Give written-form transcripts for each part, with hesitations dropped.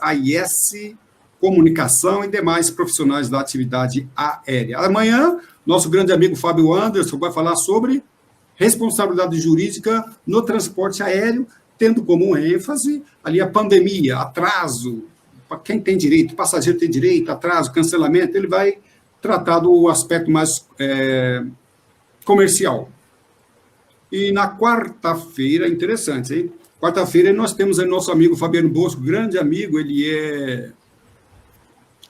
AIS Comunicação e demais profissionais da atividade aérea. Amanhã, nosso grande amigo Fábio Anderson vai falar sobre responsabilidade jurídica no transporte aéreo, tendo como ênfase ali a pandemia, atraso, para quem tem direito, passageiro tem direito, atraso, cancelamento, ele vai tratar do aspecto mais comercial. E na quarta-feira, interessante, hein? Quarta-feira nós temos aí nosso amigo Fabiano Bosco, grande amigo, ele é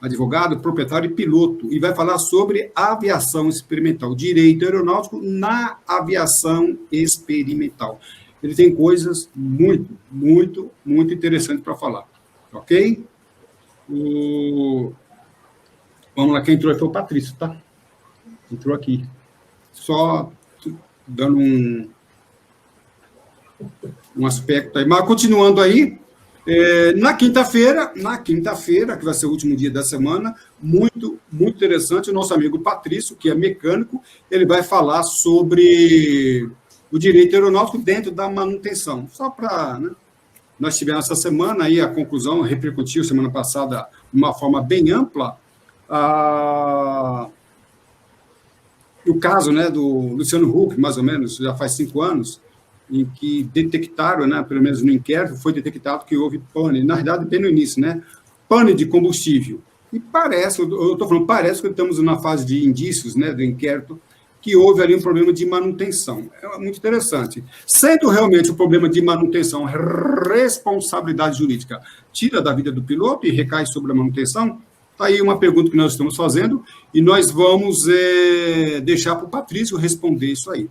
advogado, proprietário e piloto, e vai falar sobre aviação experimental, direito aeronáutico na aviação experimental. Ele tem coisas muito, muito, muito interessantes para falar, ok? Vamos lá, quem entrou foi o Patrício, tá? Entrou aqui. Só dando um aspecto aí. Mas continuando aí, na quinta-feira, que vai ser o último dia da semana, muito, muito interessante, o nosso amigo Patrício, que é mecânico, ele vai falar sobre o direito aeronáutico dentro da manutenção. Só para... Né, nós tivemos essa semana, aí a conclusão repercutiu semana passada de uma forma bem ampla, o caso, né, do Luciano Huck, mais ou menos, já faz 5 anos, em que detectaram, né, pelo menos no inquérito, foi detectado que houve pane, na verdade, bem no início, né, pane de combustível. E parece, eu estou falando, parece que estamos na fase de indícios, né, do inquérito, que houve ali um problema de manutenção. É muito interessante. Sendo realmente o problema de manutenção responsabilidade jurídica, tira da vida do piloto e recai sobre a manutenção, está aí uma pergunta que nós estamos fazendo e nós vamos deixar para o Patrício responder isso aí.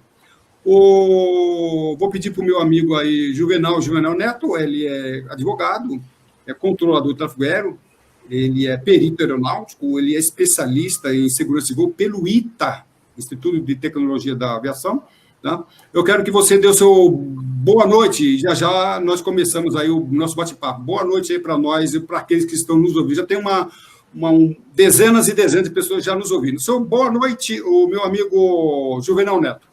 Vou pedir para o meu amigo aí, Juvenal Neto, ele é advogado, é controlador de tráfego aéreo, ele é perito aeronáutico, ele é especialista em segurança de voo pelo ITA, Instituto de Tecnologia da Aviação. Tá? Eu quero que você dê o seu boa noite, já nós começamos aí o nosso bate-papo. Boa noite aí para nós e para aqueles que estão nos ouvindo. Já tem dezenas e dezenas de pessoas já nos ouvindo. Seu boa noite, o meu amigo Juvenal Neto.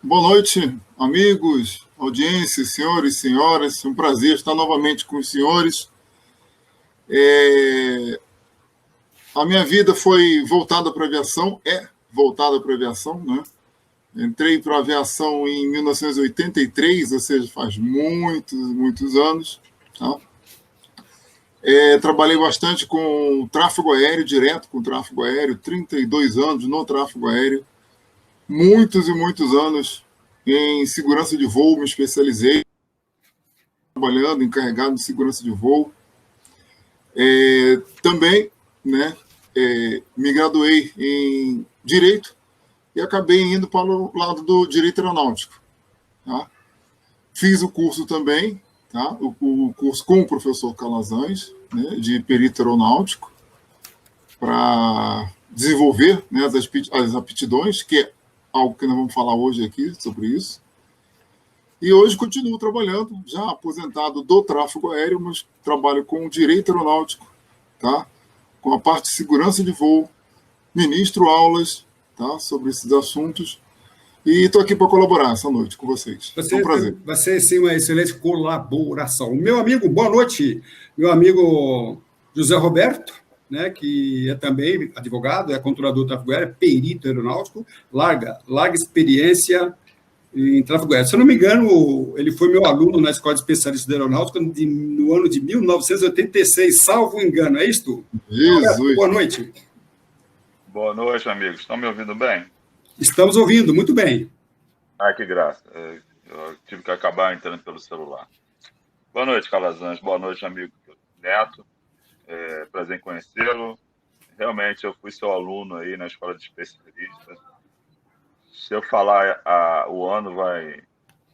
Boa noite, amigos, audiência, senhores e senhoras. É um prazer estar novamente com os senhores. A minha vida foi voltada para a aviação, voltada para a aviação, né? Entrei para a aviação em 1983, ou seja, faz muitos, muitos anos. Tá? Trabalhei bastante com tráfego aéreo, direto com tráfego aéreo, 32 anos no tráfego aéreo. Muitos e muitos anos em segurança de voo, me especializei, trabalhando, encarregado de segurança de voo. Também, né, me graduei em Direito e acabei indo para o lado do Direito Aeronáutico. Tá? Fiz o curso também, tá? o curso com o professor Calazans, né, de Perito Aeronáutico, para desenvolver, né, as aptidões, que é algo que nós vamos falar hoje aqui sobre isso. E hoje continuo trabalhando, já aposentado do tráfego aéreo, mas trabalho com o direito aeronáutico, tá? Com a parte de segurança de voo, ministro aulas, tá? Sobre esses assuntos. E estou aqui para colaborar essa noite com vocês. É um prazer. Vai ser, sim, uma excelente colaboração. Meu amigo, boa noite, meu amigo José Roberto, né, que é também advogado, é controlador do tráfego aéreo, perito aeronáutico, larga experiência em tráfego aéreo. Se eu não me engano, ele foi meu aluno na Escola de Especialistas de Aeronáutica no ano de 1986, salvo engano, é isto? Jesus! Boa noite. Boa noite, amigos. Estão me ouvindo bem? Estamos ouvindo, muito bem. Ah, que graça. Eu tive que acabar entrando pelo celular. Boa noite, Calazans. Boa noite, amigo Neto. Prazer em conhecê-lo. Realmente, eu fui seu aluno aí na Escola de Especialistas. Se eu falar o ano, vai...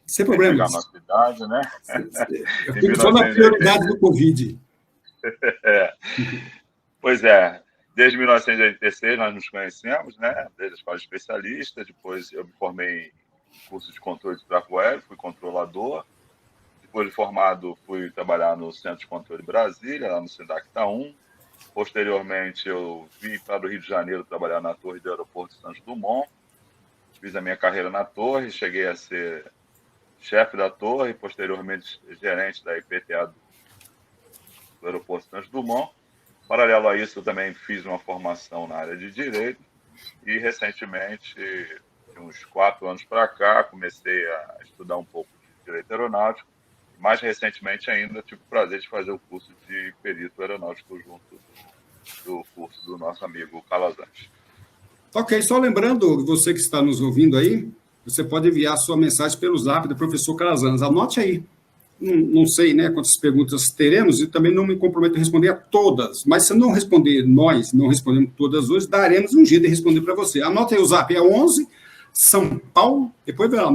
Sem problema. A nossa idade, né? Eu fico só na prioridade do Covid. Pois é. Desde 1986 nós nos conhecemos, né? Desde a Escola de Especialistas. Depois eu me formei em curso de controle de tráfego aéreo, fui controlador. Depois de formado, fui trabalhar no Centro de Controle Brasília, lá no SINDAC-TAA 1. Posteriormente, eu vim para o Rio de Janeiro trabalhar na torre do aeroporto de Santos Dumont. Fiz a minha carreira na torre, cheguei a ser chefe da torre, posteriormente gerente da IPTA Aeroporto Santos Dumont. Paralelo a isso, eu também fiz uma formação na área de Direito e, recentemente, de uns 4 anos para cá, comecei a estudar um pouco de Direito Aeronáutico. Mais recentemente ainda, tive o prazer de fazer o curso de Perito Aeronáutico junto do curso do nosso amigo Calazans. Ok, só lembrando, você que está nos ouvindo aí, você pode enviar sua mensagem pelo zap do professor Calazans. Anote aí. Não sei, né, quantas perguntas teremos e também não me comprometo a responder a todas, mas se não responder, nós não respondemos todas hoje, daremos um jeito de responder para você. Anote aí o zap, é 11, São Paulo, depois vai lá,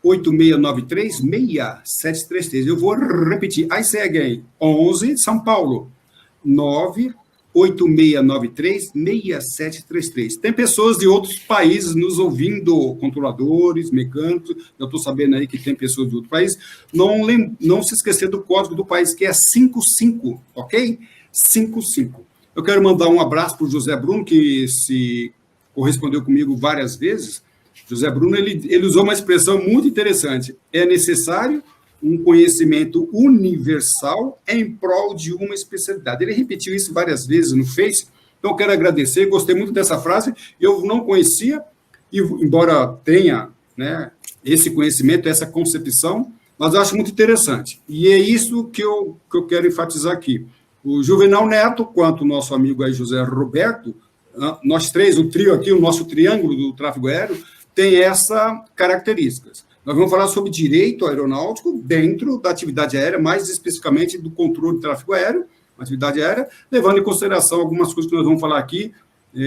98693-6733. Eu vou repetir, aí segue aí, 11, São Paulo, 98693-6733. Tem pessoas de outros países nos ouvindo, controladores, mecânicos, eu estou sabendo aí que tem pessoas de outro país. Não se esquecer do código do país, que é 55, ok? 55. Eu quero mandar um abraço para o José Bruno, que se correspondeu comigo várias vezes. José Bruno, ele usou uma expressão muito interessante. É necessário um conhecimento universal em prol de uma especialidade. Ele repetiu isso várias vezes no Face, então eu quero agradecer, gostei muito dessa frase, eu não conhecia, e embora tenha, né, esse conhecimento, essa concepção, mas eu acho muito interessante, e é isso que eu quero enfatizar aqui. O Juvenal Neto, quanto o nosso amigo aí, José Roberto, nós três, o trio aqui, o nosso triângulo do tráfego aéreo, tem essa características. Nós vamos falar sobre direito aeronáutico dentro da atividade aérea, mais especificamente do controle de tráfego aéreo, atividade aérea, levando em consideração algumas coisas que nós vamos falar aqui,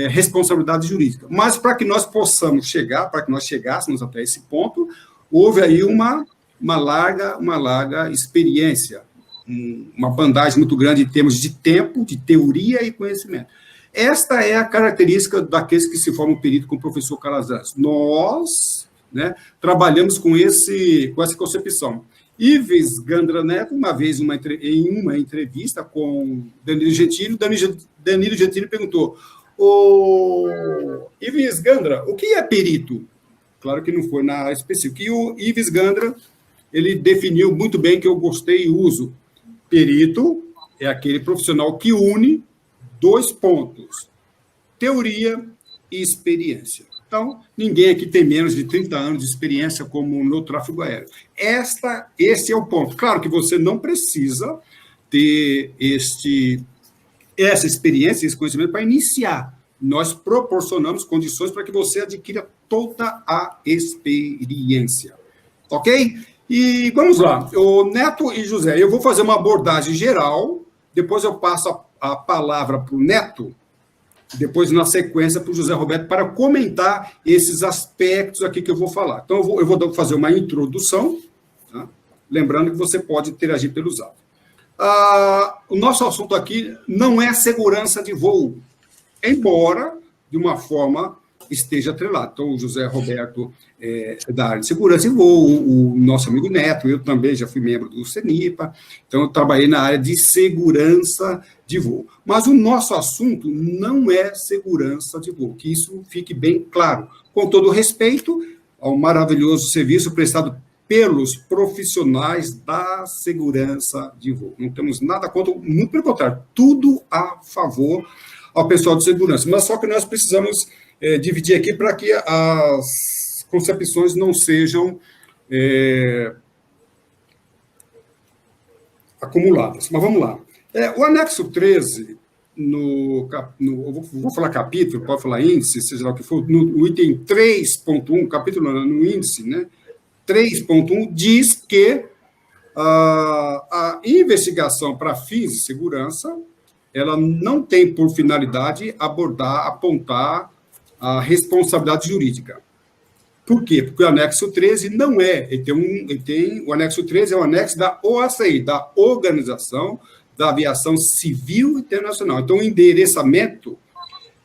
responsabilidade jurídica. Mas para que nós possamos chegar, para que nós chegássemos até esse ponto, houve aí uma larga experiência, uma bandagem muito grande em termos de tempo, de teoria e conhecimento. Esta é a característica daqueles que se formam perito com o professor Calazans. Nós, né, trabalhamos com essa concepção. Ives Gandra Neto, uma vez em uma entrevista com Danilo Gentili, Danilo Gentili perguntou: Ives Gandra, o que é perito? Claro que não foi na área específica. E o Ives Gandra, ele definiu muito bem, que eu gostei e uso. Perito é aquele profissional que une 2 pontos: teoria e experiência. Então, ninguém aqui tem menos de 30 anos de experiência como no tráfego aéreo. Esse é o ponto. Claro que você não precisa ter essa experiência, esse conhecimento para iniciar. Nós proporcionamos condições para que você adquira toda a experiência. Ok? E vamos lá. O Neto e José, eu vou fazer uma abordagem geral, depois eu passo a palavra para o Neto, depois, na sequência, para o José Roberto, para comentar esses aspectos aqui que eu vou falar. Então, eu vou fazer uma introdução, tá? Lembrando que você pode interagir pelo zap. O nosso assunto aqui não é segurança de voo, embora, de uma forma, esteja atrelado. Então, o José Roberto é da área de segurança de voo, o nosso amigo Neto, eu também já fui membro do CENIPA, então eu trabalhei na área de segurança de voo. Mas o nosso assunto não é segurança de voo, que isso fique bem claro, com todo respeito ao maravilhoso serviço prestado pelos profissionais da segurança de voo. Não temos nada contra, muito pelo contrário, tudo a favor ao pessoal de segurança, mas só que nós precisamos dividir aqui para que as concepções não sejam acumuladas. Mas vamos lá. O anexo 13, eu vou falar capítulo, pode falar índice, seja lá o que for, no item 3.1, capítulo no índice, né? 3.1, diz que a investigação para fins de segurança, ela não tem por finalidade apontar a responsabilidade jurídica. Por quê? Porque o anexo 13 não é, o anexo 13 é o anexo da OACI, da Organização da Aviação Civil Internacional. Então, o endereçamento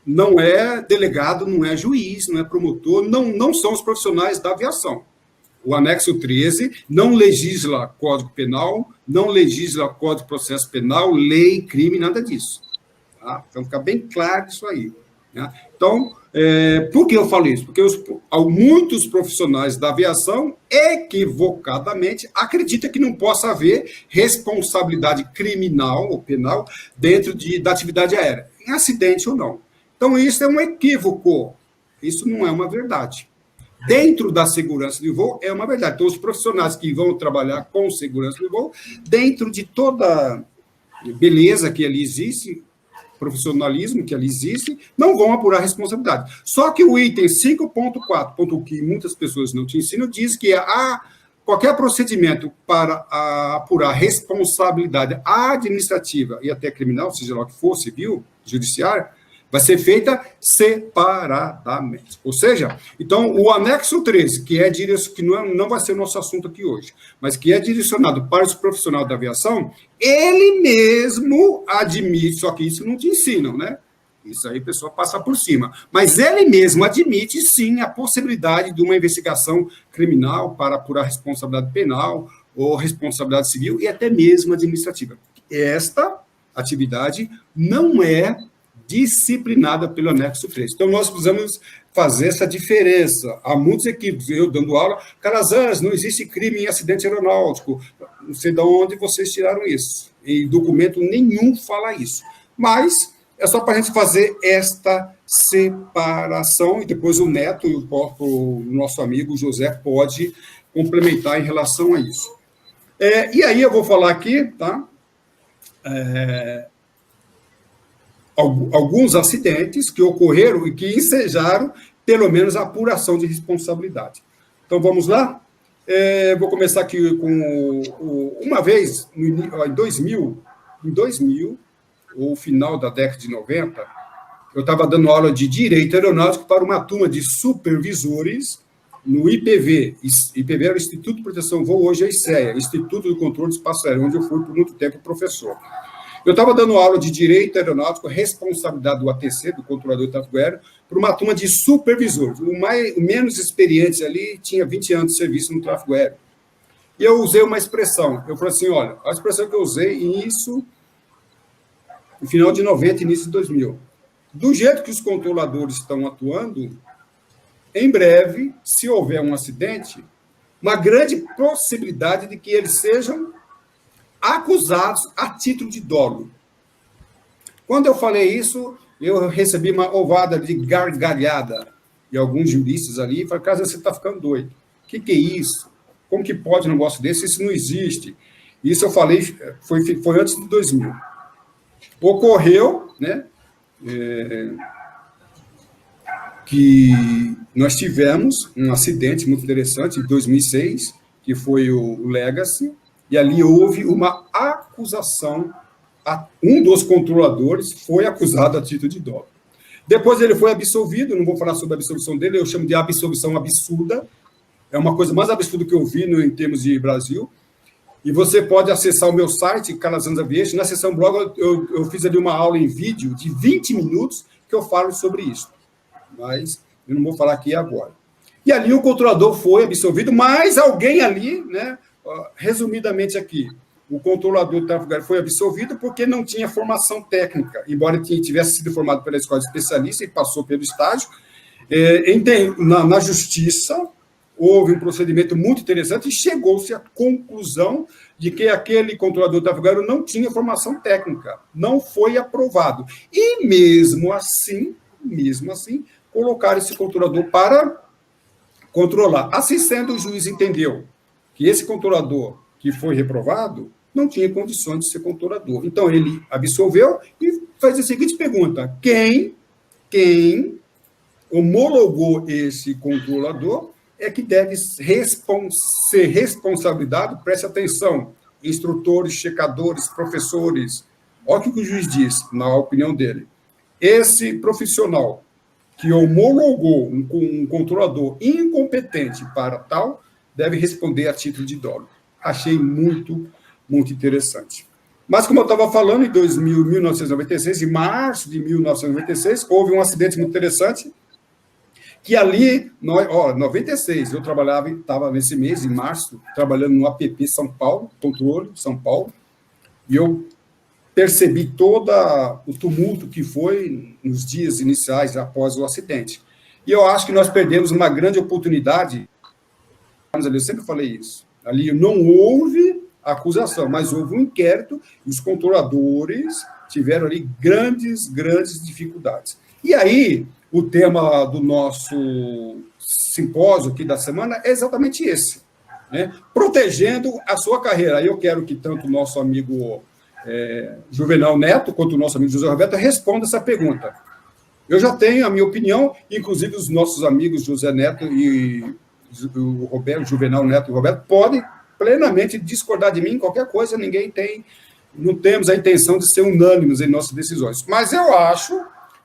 não é delegado, não é juiz, não é promotor, não são os profissionais da aviação. O anexo 13 não legisla Código Penal, não legisla Código de Processo Penal, lei, crime, nada disso. Tá? Então, fica bem claro isso aí. Né? Então, Por que eu falo isso? Porque muitos profissionais da aviação, equivocadamente, acreditam que não possa haver responsabilidade criminal ou penal dentro da atividade aérea, em acidente ou não. Então, isso é um equívoco. Isso não é uma verdade. Dentro da segurança de voo, é uma verdade. Então, os profissionais que vão trabalhar com segurança de voo, dentro de toda beleza que ali existe, profissionalismo que ali existe, não vão apurar responsabilidade. Só que o item 5.4, ponto que muitas pessoas não te ensinam, diz que qualquer procedimento para apurar responsabilidade administrativa e até criminal, seja lá o que for, civil, judiciária, vai ser feita separadamente. Ou seja, então, o anexo 13, que não vai ser o nosso assunto aqui hoje, mas que é direcionado para os profissionais da aviação, ele mesmo admite, só que isso não te ensinam, né? Isso aí a pessoa passa por cima. Mas ele mesmo admite, sim, a possibilidade de uma investigação criminal para apurar responsabilidade penal ou responsabilidade civil e até mesmo administrativa. Esta atividade não é disciplinada pelo anexo 3. Então, nós precisamos fazer essa diferença. Há muitos equipes, eu dando aula, Calazans, não existe crime em acidente aeronáutico. Não sei de onde vocês tiraram isso. Em documento nenhum fala isso. Mas é só para a gente fazer esta separação, e depois o Neto e o nosso amigo José pode complementar em relação a isso. E aí eu vou falar aqui, tá? Alguns acidentes que ocorreram e que ensejaram, pelo menos, a apuração de responsabilidade. Então, vamos lá? Vou começar aqui com uma vez, em 2000, ou final da década de 90, eu estava dando aula de Direito Aeronáutico para uma turma de supervisores no IPV. IPV era o Instituto de Proteção ao Voo, hoje é ICEA, Instituto do Controle do Espaço Aéreo, onde eu fui por muito tempo professor. Eu estava dando aula de Direito Aeronáutico, responsabilidade do ATC, do Controlador de Tráfego Aéreo, para uma turma de supervisores. O menos experiente ali tinha 20 anos de serviço no tráfego aéreo. E eu usei uma expressão. Eu falei assim, olha, a expressão que eu usei, no final de 90, início de 2000. Do jeito que os controladores estão atuando, em breve, se houver um acidente, uma grande possibilidade de que eles sejam acusados a título de dolo. Quando eu falei isso, eu recebi uma ovada de gargalhada de alguns juristas ali, e falei, cara, você está ficando doido. O que é isso? Como que pode um negócio desse? Isso não existe. Isso eu falei, foi antes de 2000. Ocorreu, né, que nós tivemos um acidente muito interessante em 2006, que foi o Legacy, e ali houve uma acusação, um dos controladores foi acusado a título de dolo. Depois ele foi absolvido, não vou falar sobre a absolvição dele, eu chamo de absolvição absurda, é uma coisa mais absurda que eu vi em termos de Brasil, e você pode acessar o meu site, Calazans Aviation, na seção blog eu fiz ali uma aula em vídeo de 20 minutos que eu falo sobre isso, mas eu não vou falar aqui agora. E ali o controlador foi absolvido, mas alguém ali, né, resumidamente aqui, o controlador do tráfego aéreo foi absolvido porque não tinha formação técnica, embora tivesse sido formado pela escola de especialista e passou pelo estágio. Na justiça, houve um procedimento muito interessante e chegou-se à conclusão de que aquele controlador do tráfego aéreo não tinha formação técnica, não foi aprovado. E mesmo assim, colocaram esse controlador para controlar. Assim sendo, o juiz entendeu que esse controlador que foi reprovado não tinha condições de ser controlador. Então, ele absolveu e faz a seguinte pergunta: quem homologou esse controlador é que deve ser responsabilidade, preste atenção, instrutores, checadores, professores. Olha o que o juiz diz, na opinião dele. Esse profissional que homologou um controlador incompetente para tal, deve responder a título de dolo. Achei muito, muito interessante. Mas, como eu estava falando, em 1996, em março de 1996, houve um acidente muito interessante, que ali, 96, eu estava nesse mês, em março, trabalhando no APP São Paulo, controle São Paulo, e eu percebi todo o tumulto que foi nos dias iniciais após o acidente. E eu acho que nós perdemos uma grande oportunidade. Eu sempre falei isso. Ali não houve acusação, mas houve um inquérito e os controladores tiveram ali grandes dificuldades. E aí, o tema do nosso simpósio aqui da semana é exatamente esse, né? Protegendo a sua carreira. Aí eu quero que tanto o nosso amigo Juvenal Neto quanto o nosso amigo José Roberto respondam essa pergunta. Eu já tenho a minha opinião, inclusive os nossos amigos José Neto e o Roberto, Juvenal Neto e o Roberto podem plenamente discordar de mim em qualquer coisa, não temos a intenção de ser unânimes em nossas decisões. Mas eu acho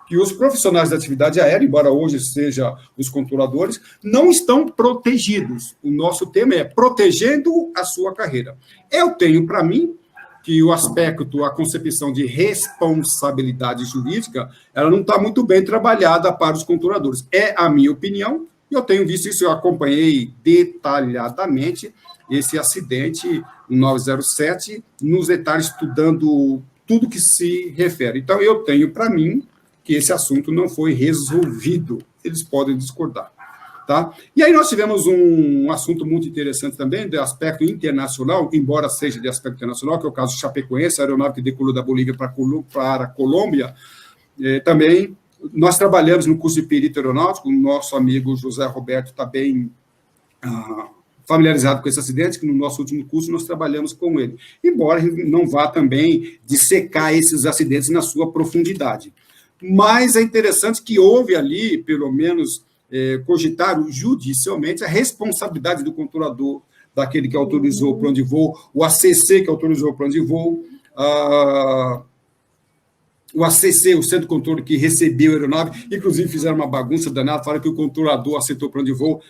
que os profissionais da atividade aérea, embora hoje seja os controladores, não estão protegidos. O nosso tema é protegendo a sua carreira. Eu tenho para mim que o aspecto, a concepção de responsabilidade jurídica, ela não está muito bem trabalhada para os controladores. É a minha opinião, e eu tenho visto isso, eu acompanhei detalhadamente esse acidente no 907, nos detalhes, estudando tudo que se refere. Então, eu tenho para mim que esse assunto não foi resolvido. Eles podem discordar. Tá? E aí nós tivemos um assunto muito interessante também, do aspecto internacional, embora seja de aspecto internacional, que é o caso Chapecoense, a aeronave que decolou da Bolívia para a Colômbia. Também nós trabalhamos no curso de perito aeronáutico, o nosso amigo José Roberto está bem familiarizado com esse acidente, que no nosso último curso nós trabalhamos com ele, embora não vá também dissecar esses acidentes na sua profundidade. Mas é interessante que houve ali, pelo menos, cogitaram judicialmente a responsabilidade do controlador, daquele que autorizou o plano de voo, o ACC que autorizou o plano de voo, o ACC, o Centro de Controle que recebeu a aeronave, inclusive fizeram uma bagunça danada, falaram que o controlador aceitou o plano de voo,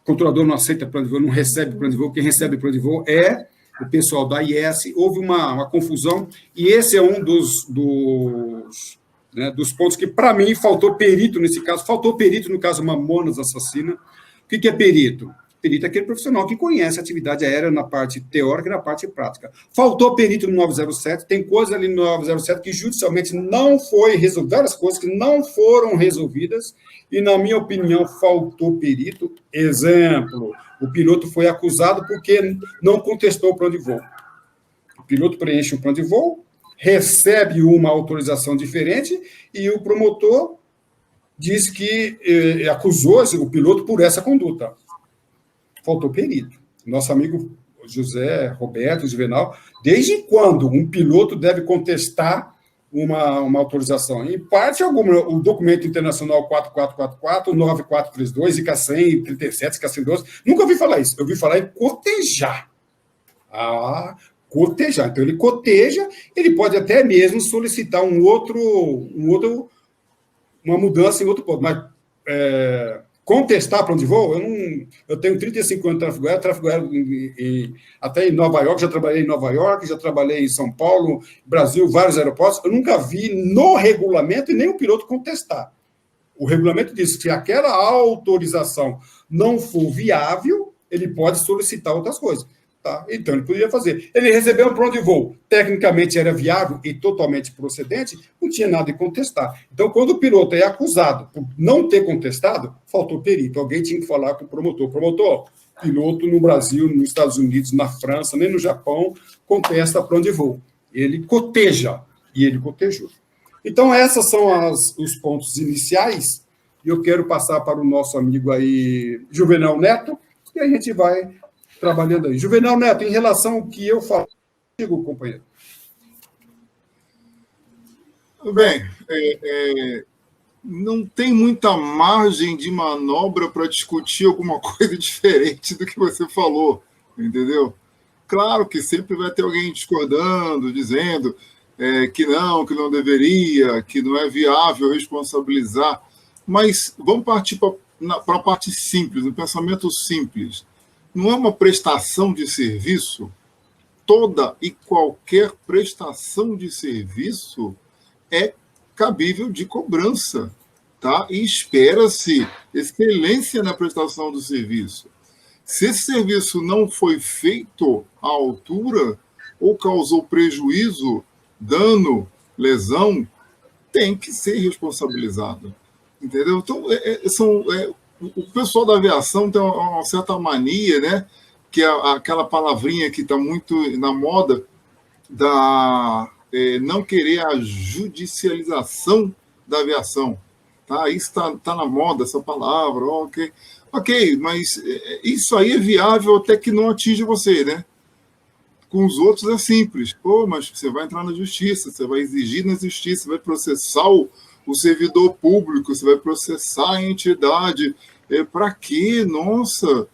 o controlador não aceita plano de voo, não recebe plano de voo, quem recebe plano de voo é o pessoal da IS, houve uma confusão, e esse é um dos pontos que, para mim, faltou perito nesse caso, faltou perito no caso Mamonas Assassina. O que é perito? Perito é aquele profissional que conhece a atividade aérea na parte teórica e na parte prática. Faltou perito no 907, tem coisa ali no 907 que judicialmente não foi resolvida, várias coisas que não foram resolvidas, e, na minha opinião, faltou perito. Exemplo, o piloto foi acusado porque não contestou o plano de voo. O piloto preenche o plano de voo, recebe uma autorização diferente e o promotor diz que acusou o piloto por essa conduta. Faltou perito. Nosso amigo José Roberto Juvenal, desde quando um piloto deve contestar uma autorização? Em parte alguma, o documento internacional 4444, 9432, ICA 100, 37, ICA 112, nunca ouvi falar isso. Eu ouvi falar em cotejar. Cotejar. Então, ele coteja, ele pode até mesmo solicitar uma mudança em outro ponto, mas contestar plano de voo, eu tenho 35 anos de tráfego aéreo até em Nova York, já trabalhei em Nova York, já trabalhei em São Paulo, Brasil, vários aeroportos, eu nunca vi no regulamento e nem o piloto contestar. O regulamento diz que se aquela autorização não for viável, ele pode solicitar outras coisas. Tá? Então, ele poderia fazer. Ele recebeu um plano de voo, tecnicamente era viável e totalmente procedente, não tinha nada a contestar. Então, quando o piloto é acusado por não ter contestado, faltou perito. Alguém tinha que falar com o promotor. Promotor, piloto no Brasil, nos Estados Unidos, na França, nem no Japão, contesta plano de voo. Ele coteja, e ele cotejou. Então, esses são os pontos iniciais, e eu quero passar para o nosso amigo aí, Juvenal Neto, e a gente vai trabalhando aí. Juvenal Neto, em relação ao que eu falo, digo, companheiro. Bem, não tem muita margem de manobra para discutir alguma coisa diferente do que você falou, entendeu? Claro que sempre vai ter alguém discordando, dizendo que não deveria, que não é viável responsabilizar, mas vamos partir para a parte simples, no pensamento simples. Não é uma prestação de serviço? Toda e qualquer prestação de serviço é cabível de cobrança, tá? E espera-se excelência na prestação do serviço. Se esse serviço não foi feito à altura ou causou prejuízo, dano, lesão, tem que ser responsabilizado. Entendeu? Então, o pessoal da aviação tem uma certa mania, né? Que é aquela palavrinha que está muito na moda, não querer a judicialização da aviação. Tá? Isso tá na moda, essa palavra. Ok, mas isso aí é viável até que não atinja você, né? Com os outros é simples. Mas você vai entrar na justiça, você vai exigir na justiça, você vai processar o servidor público, você vai processar a entidade. Para quê? Nossa,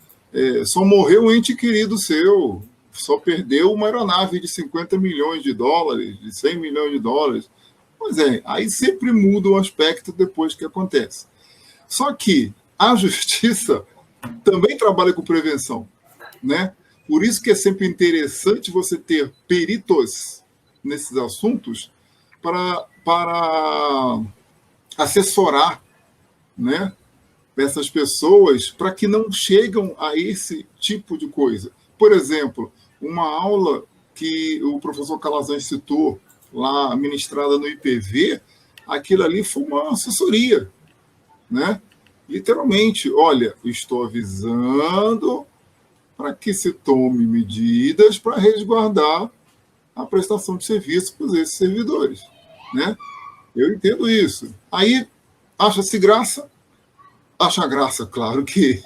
só morreu um ente querido seu, só perdeu uma aeronave de 50 milhões de dólares, de 100 milhões de dólares. Pois é, aí sempre muda o aspecto depois que acontece. Só que a justiça também trabalha com prevenção, né? Por isso que é sempre interessante você ter peritos nesses assuntos para assessorar, né, essas pessoas para que não cheguem a esse tipo de coisa. Por exemplo, uma aula que o professor Calazans citou, lá ministrada no IPV, aquilo ali foi uma assessoria, né? Literalmente, olha, estou avisando para que se tome medidas para resguardar a prestação de serviço para esses servidores, né? Eu entendo isso. Aí, acha-se graça? Acha graça, claro que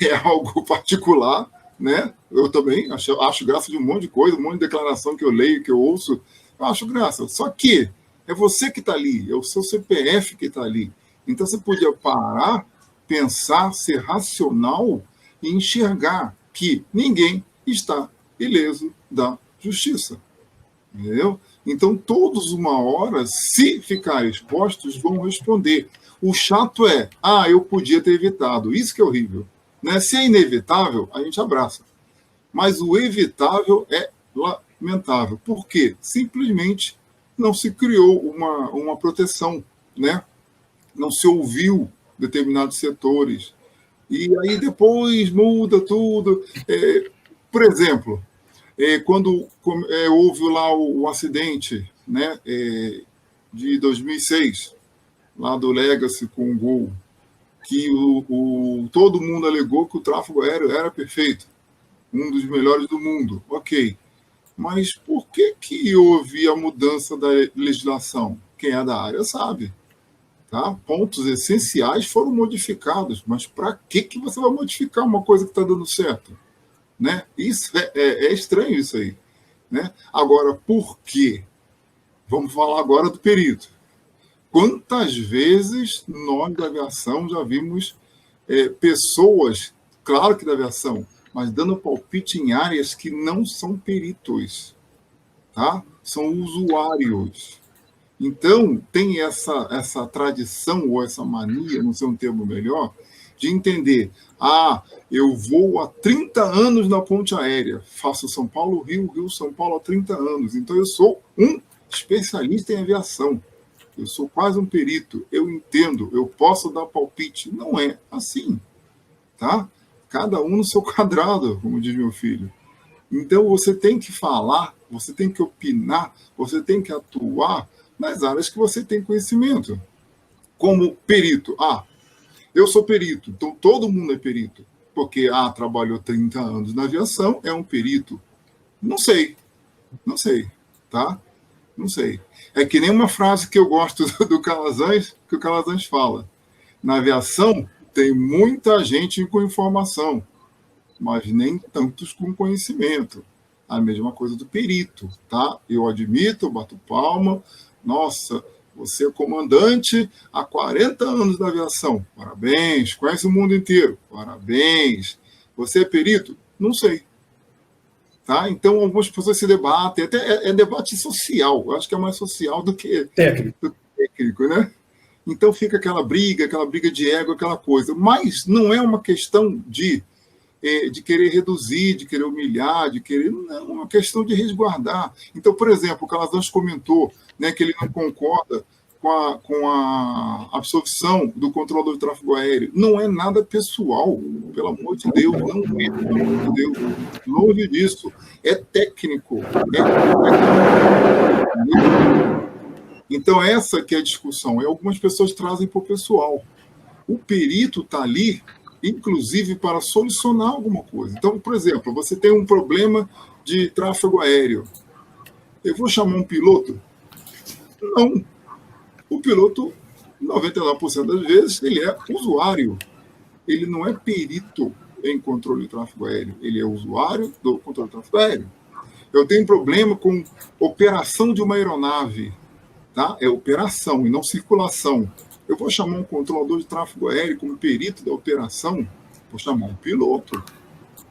é algo particular, né? Eu também acho graça de um monte de coisa, um monte de declaração que eu leio, que eu ouço, eu acho graça. Só que é você que está ali, é o seu CPF que está ali. Então, você podia parar, pensar, ser racional e enxergar que ninguém está ileso da justiça. Entendeu? Então, todos, uma hora, se ficarem expostos, vão responder. O chato é, eu podia ter evitado. Isso que é horrível. Né? Se é inevitável, a gente abraça. Mas o evitável é lamentável. Por quê? Simplesmente não se criou uma proteção, né? Não se ouviu determinados setores. E aí depois muda tudo. Por exemplo, quando houve lá o acidente, né, de 2006, lá do Legacy com o Gol, que todo mundo alegou que o tráfego aéreo era perfeito, um dos melhores do mundo. Ok. Mas por que houve a mudança da legislação? Quem é da área sabe. Tá? Pontos essenciais foram modificados, mas para que você vai modificar uma coisa que está dando certo? Né? Isso é estranho isso aí. Né? Agora, por quê? Vamos falar agora do perito. Quantas vezes nós da aviação já vimos pessoas, claro que da aviação, mas dando palpite em áreas que não são peritos, tá? São usuários. Então, tem essa tradição ou essa mania, não sei um termo melhor, de entender, eu vou há 30 anos na ponte aérea, faço São Paulo-Rio, Rio-São Paulo há 30 anos, então eu sou um especialista em aviação, eu sou quase um perito, eu entendo, eu posso dar palpite. Não é assim, tá? Cada um no seu quadrado, como diz meu filho. Então, você tem que falar, você tem que opinar, você tem que atuar nas áreas que você tem conhecimento. Como perito. Eu sou perito, então todo mundo é perito. Porque, trabalhou 30 anos na aviação, é um perito. Não sei, tá? Não sei. É que nem uma frase que eu gosto do Calazans, que o Calazans fala. Na aviação, tem muita gente com informação, mas nem tantos com conhecimento. A mesma coisa do perito, tá? Eu admito, bato palma. Nossa, você é comandante há 40 anos da aviação. Parabéns. Conhece o mundo inteiro. Parabéns. Você é perito? Não sei. Tá? Então, algumas pessoas se debatem. Até é debate social. Eu acho que é mais social do que técnico, né? Então, fica aquela briga de ego, aquela coisa. Mas não é uma questão de querer reduzir, de querer humilhar, não, é uma questão de resguardar. Então, por exemplo, o Calazans comentou, né, que ele não concorda com a absorção do controlador de tráfego aéreo. Não é nada pessoal. pelo amor de Deus, não é, pelo amor de Deus. Longe disso. É técnico. Então, essa que é a discussão. E algumas pessoas trazem para o pessoal. O perito está ali, inclusive, para solucionar alguma coisa. Então, por exemplo, você tem um problema de tráfego aéreo. Eu vou chamar um piloto? Não. O piloto, 99% das vezes, ele é usuário. Ele não é perito em controle de tráfego aéreo. Ele é usuário do controle de tráfego aéreo. Eu tenho problema com operação de uma aeronave. Tá? É operação e não circulação. Eu vou chamar um controlador de tráfego aéreo como perito da operação, vou chamar um piloto,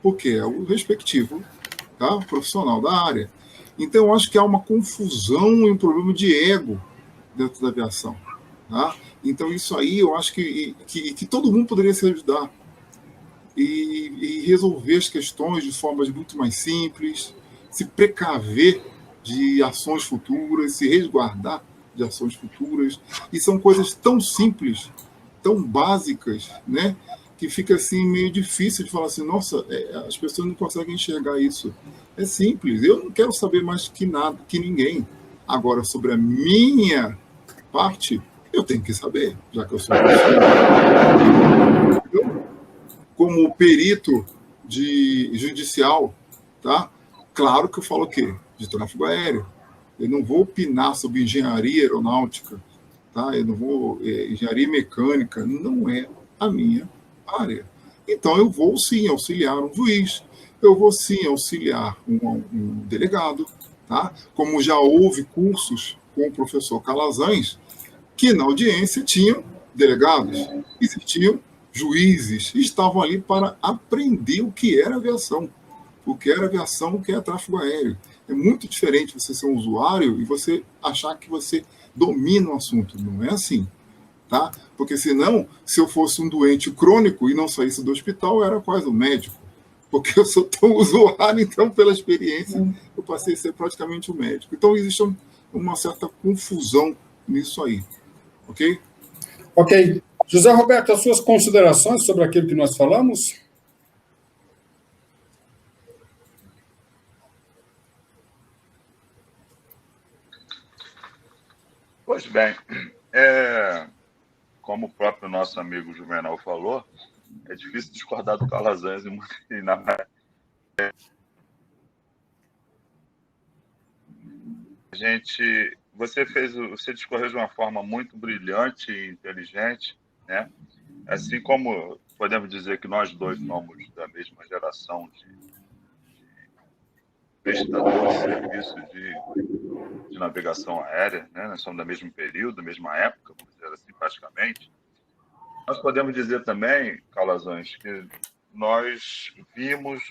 porque é o respectivo, tá, profissional da área. Então, eu acho que há uma confusão e um problema de ego dentro da aviação. Tá? Então, isso aí eu acho que todo mundo poderia se ajudar e resolver as questões de formas muito mais simples, se precaver de ações futuras, se resguardar de ações futuras, e são coisas tão simples, tão básicas, né, que fica assim meio difícil de falar assim, nossa, as pessoas não conseguem enxergar isso. É simples, eu não quero saber mais que nada, que ninguém. Agora, sobre a minha parte, eu tenho que saber, já que eu sou profissional. Como perito de judicial, tá? Claro que eu falo o quê? De tráfego aéreo. Eu não vou opinar sobre engenharia aeronáutica, tá? Eu não vou... engenharia mecânica não é a minha área. Então, eu vou, sim, auxiliar um juiz. Eu vou, sim, auxiliar um delegado, tá? Como já houve cursos com o professor Calazans, que na audiência tinham delegados, existiam juízes, e estavam ali para aprender o que era aviação. O que era aviação, o que é tráfego aéreo. É muito diferente você ser um usuário e você achar que você domina o assunto. Não é assim, tá? Porque senão, se eu fosse um doente crônico e não saísse do hospital, eu era quase um médico. Porque eu sou tão usuário, então, pela experiência, eu passei a ser praticamente um médico. Então, existe uma certa confusão nisso aí. Ok? Ok. José Roberto, as suas considerações sobre aquilo que nós falamos? Pois bem, como o próprio nosso amigo Juvenal falou, é difícil discordar do Calazans e na você discorreu de uma forma muito brilhante e inteligente, né? Assim como podemos dizer que nós dois somos da mesma geração de prestador de serviço de navegação aérea, né? Nós somos do mesmo período, da mesma época, vamos dizer assim, praticamente. Nós podemos dizer também, Calazans, que nós vimos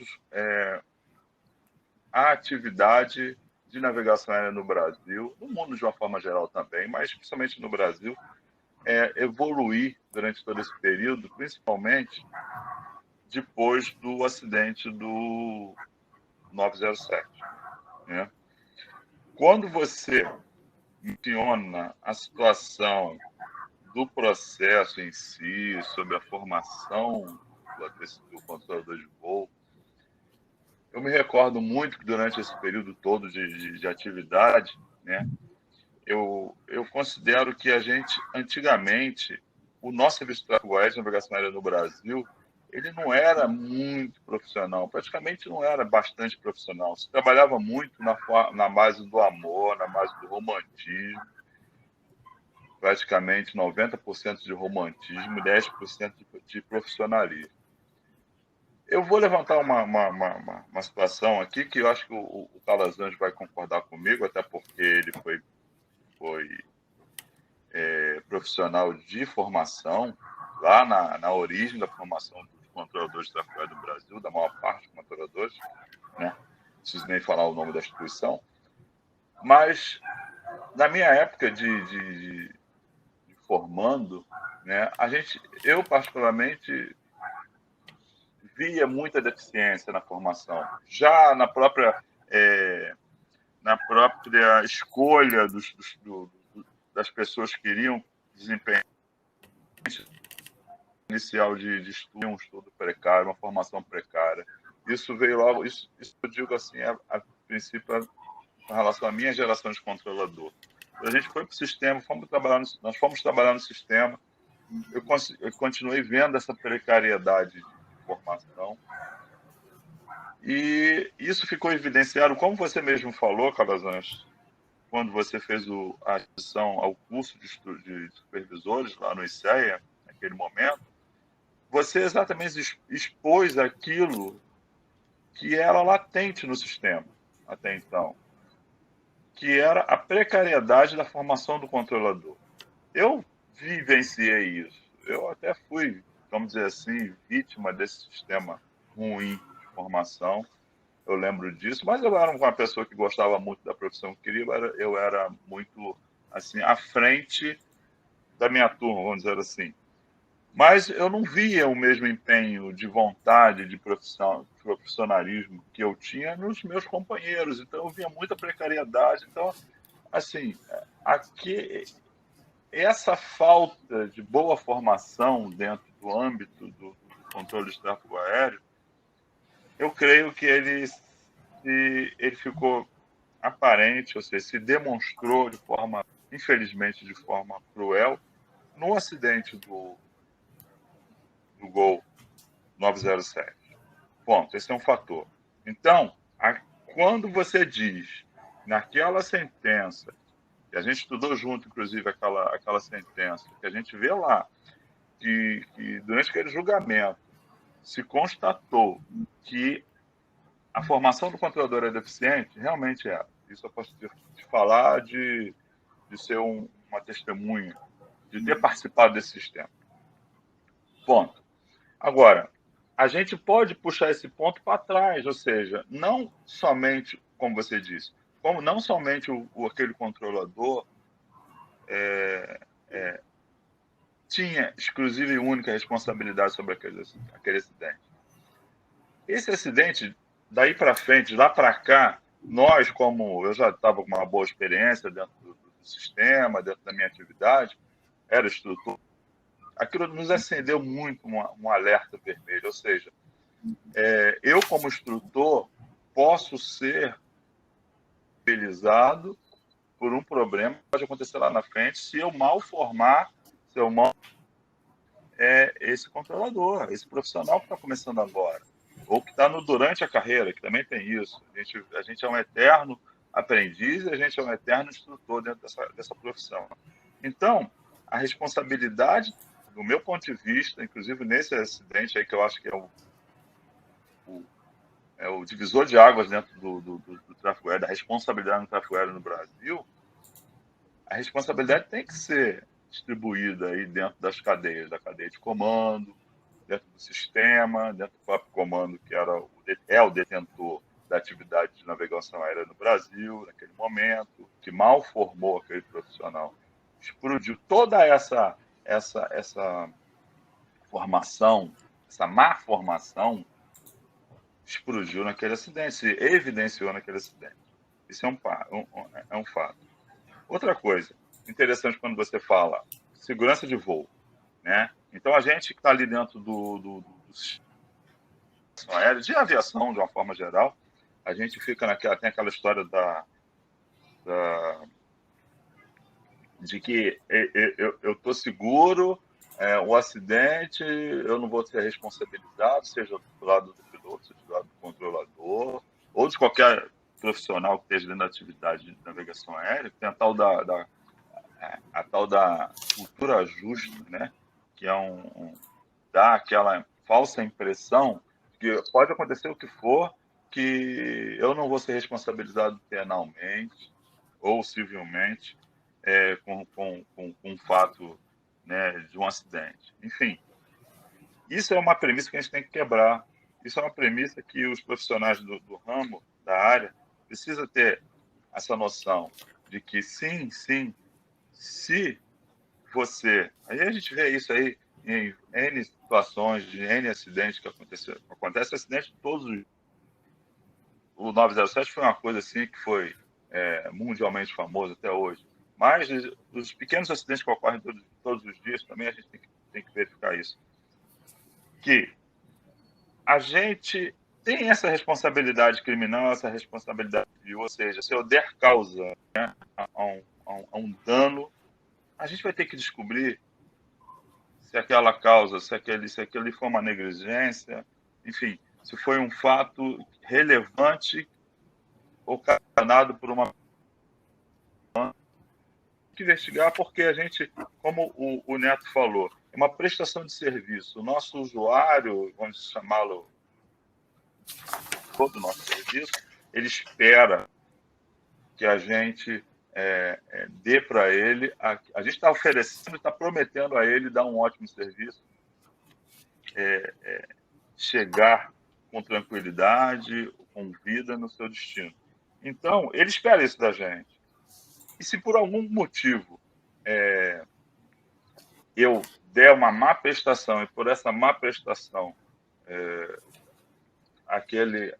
a atividade de navegação aérea no Brasil, no mundo de uma forma geral também, mas principalmente no Brasil, evoluir durante todo esse período, principalmente depois do acidente do 907. Né? Quando você menciona a situação do processo em si, sobre a formação do controlador de voo, eu me recordo muito que durante esse período todo de atividade, né, eu considero que a gente, antigamente, o nosso serviço de tráfego aéreo de navegação aérea no Brasil, ele não era muito profissional, praticamente não era bastante profissional. Se trabalhava muito na base do amor, na base do romantismo, praticamente 90% de romantismo e 10% de profissionalismo. Eu vou levantar uma situação aqui que eu acho que o Calazans vai concordar comigo, até porque ele foi profissional de formação, lá na origem da formação dos controladores de tráfego aéreo do Brasil, da maior parte dos controladores, né? Não preciso nem falar o nome da instituição. Mas, na minha época de formando, né, eu particularmente via muita deficiência na formação. Já na própria escolha das pessoas que iriam desempenhar inicial de estudo, um estudo precário, uma formação precária. Isso veio logo, isso eu digo assim, a princípio, com relação à minha geração de controlador. A gente foi para o sistema, nós fomos trabalhar no sistema, eu continuei vendo essa precariedade de formação, e isso ficou evidenciado, como você mesmo falou, Calazans, quando você fez a admissão ao curso de supervisores lá no ICEA, naquele momento, você exatamente expôs aquilo que era latente no sistema até então, que era a precariedade da formação do controlador. Eu vivenciei isso. Eu até fui, vamos dizer assim, vítima desse sistema ruim de formação. Eu lembro disso, mas eu era uma pessoa que gostava muito da profissão que queria, eu era muito assim à frente da minha turma, vamos dizer assim. Mas eu não via o mesmo empenho de vontade, de profissionalismo que eu tinha nos meus companheiros. Então, eu via muita precariedade. Então, assim, aqui, essa falta de boa formação dentro do âmbito do controle de tráfego aéreo, eu creio que ele ficou aparente, ou seja, se demonstrou de forma, infelizmente, de forma cruel, no acidente do Gol 907. Ponto. Esse é um fator. Então, quando você diz, naquela sentença, que a gente estudou junto, inclusive, aquela sentença, que a gente vê lá, que durante aquele julgamento se constatou que a formação do controlador é deficiente, realmente é. Isso eu posso te falar de ser uma testemunha, de ter participado desse sistema. Ponto. Agora, a gente pode puxar esse ponto para trás, ou seja, não somente, como você disse, como não somente aquele controlador tinha exclusiva e única responsabilidade sobre aquele acidente. Esse acidente, daí para frente, lá para cá, nós, como eu já estava com uma boa experiência dentro do sistema, dentro da minha atividade, era instrutor, aquilo nos acendeu muito um alerta vermelho, ou seja, eu como instrutor posso ser penalizado por um problema que pode acontecer lá na frente se eu mal formar, se eu mal esse controlador, esse profissional que está começando agora, ou que está durante a carreira, que também tem isso. A gente é um eterno aprendiz e a gente é um eterno instrutor dentro dessa profissão. Então, a responsabilidade, do meu ponto de vista, inclusive nesse acidente aí que eu acho que é o divisor de águas dentro do tráfego aéreo, da responsabilidade no tráfego aéreo no Brasil, a responsabilidade tem que ser distribuída aí dentro das cadeias, da cadeia de comando, dentro do sistema, dentro do próprio comando que é o detentor da atividade de navegação aérea no Brasil, naquele momento, que mal formou aquele profissional. Explodiu toda essa formação, essa má formação, explodiu naquele acidente, se evidenciou naquele acidente. Isso é um fato. Outra coisa interessante quando você fala segurança de voo, né? Então, a gente que está ali dentro do aéreo, de aviação, de uma forma geral, a gente fica tem aquela história de que eu estou seguro, o acidente, eu não vou ser responsabilizado, seja do lado do piloto, seja do lado do controlador, ou de qualquer profissional que esteja dentro da atividade de navegação aérea, tem a tal da cultura justa, né? Que dá aquela falsa impressão que pode acontecer o que for, que eu não vou ser responsabilizado penalmente ou civilmente com um fato, né, de um acidente. Enfim, isso é uma premissa que a gente tem que quebrar. Isso é uma premissa que os profissionais do ramo, da área, precisam ter essa noção de que sim, se você... Aí a gente vê isso aí em N situações, de N acidentes que acontecem. Acontece acidente todos os... O 907 foi uma coisa assim que foi mundialmente famoso até hoje. Mas os pequenos acidentes que ocorrem todos os dias também a gente tem que verificar isso. que a gente tem essa responsabilidade criminal, essa responsabilidade civil, ou seja, se eu der causa, né, a um dano, a gente vai ter que descobrir se aquela causa, se aquele foi uma negligência, enfim, se foi um fato relevante ocasionado por uma que investigar, porque a gente, como o Neto falou, é uma prestação de serviço. O nosso usuário, vamos chamá-lo, todo o nosso serviço, ele espera que a gente dê para ele, a gente está oferecendo, está prometendo a ele dar um ótimo serviço, chegar com tranquilidade, com vida no seu destino. Então, ele espera isso da gente. E se por algum motivo eu der uma má prestação e por essa má prestação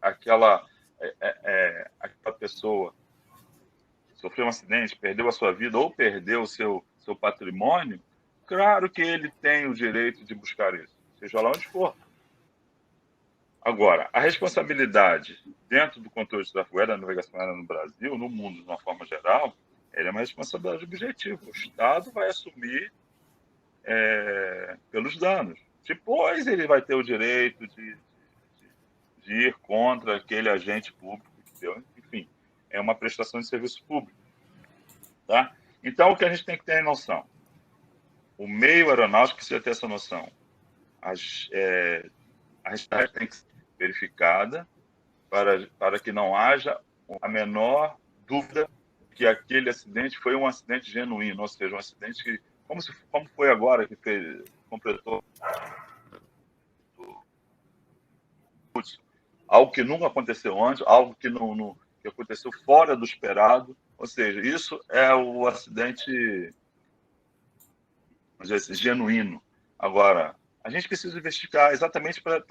aquela pessoa sofreu um acidente, perdeu a sua vida ou perdeu o seu patrimônio, claro que ele tem o direito de buscar isso, seja lá onde for. Agora, a responsabilidade dentro do controle de tráfego aéreo, da navegação aérea no Brasil, no mundo de uma forma geral, ela é uma responsabilidade objetiva. O Estado vai assumir pelos danos. Depois ele vai ter o direito de ir contra aquele agente público que deu. Enfim, é uma prestação de serviço público. Tá? Então, o que a gente tem que ter noção? O meio aeronáutico precisa ter essa noção. A responsabilidade tem que ser verificada para que não haja a menor dúvida que aquele acidente foi um acidente genuíno, ou seja, um acidente que, como foi agora que completou algo que nunca aconteceu antes, algo que que aconteceu fora do esperado, ou seja, isso é o acidente, vamos dizer assim, genuíno. Agora, a gente precisa investigar exatamente para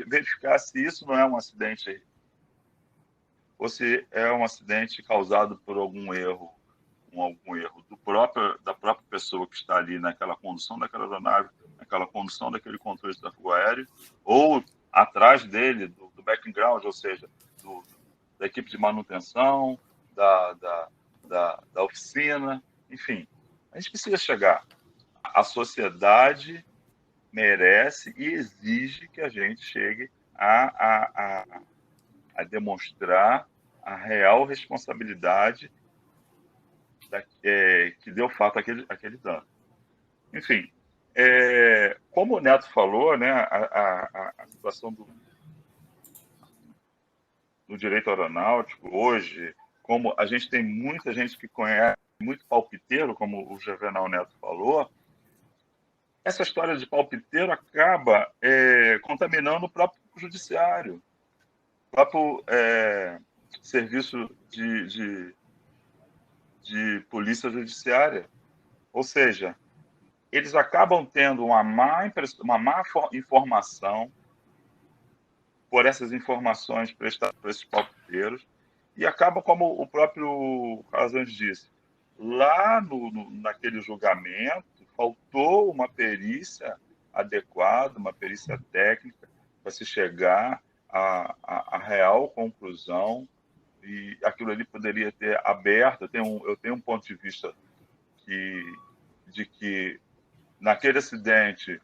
verificar se isso não é um acidente ou se é um acidente causado por algum erro da própria pessoa que está ali naquela condução daquela aeronave, naquela condução daquele controle de tráfego aéreo, ou atrás dele, do background, ou seja, da equipe de manutenção, da oficina, enfim. A gente precisa chegar. A sociedade merece e exige que a gente chegue a demonstrar a real responsabilidade que deu fato àquele dano. Enfim, como o Neto falou, né, a situação do direito aeronáutico hoje, como a gente tem muita gente que conhece, muito palpiteiro, como o Juvenal Neto falou, essa história de palpiteiro acaba contaminando o próprio judiciário, o próprio serviço de polícia judiciária. Ou seja, eles acabam tendo uma má informação por essas informações prestadas por esses palpiteiros e acabam, como o próprio Calazans disse, lá naquele julgamento faltou uma perícia adequada, uma perícia técnica para se chegar à real conclusão, e aquilo ali poderia ter aberto. Eu tenho um ponto de vista de que naquele acidente,